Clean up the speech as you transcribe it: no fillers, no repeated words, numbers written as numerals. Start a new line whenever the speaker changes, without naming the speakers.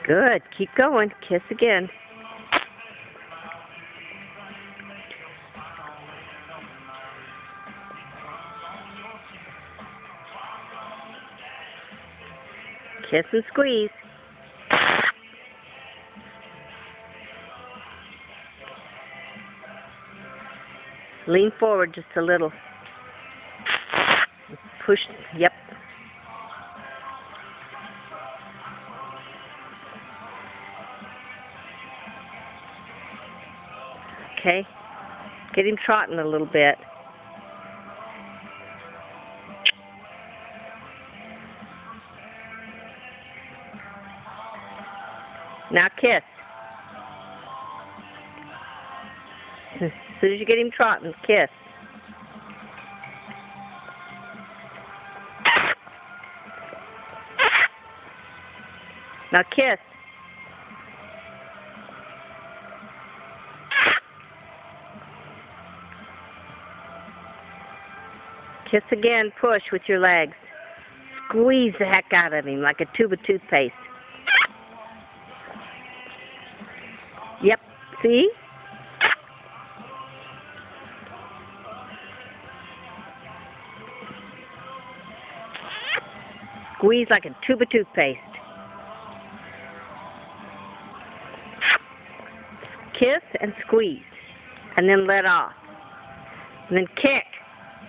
Good. Keep going. Kiss again. Kiss and squeeze. Lean forward just a little. Push. Yep. Okay. Get him trotting a little bit. Now kiss. As soon as you get him trotting, kiss. Now kiss. Kiss again, push with your legs. Squeeze the heck out of him like a tube of toothpaste. Yep, see? Squeeze like a tube of toothpaste. Kiss and squeeze, and then let off. And then kick.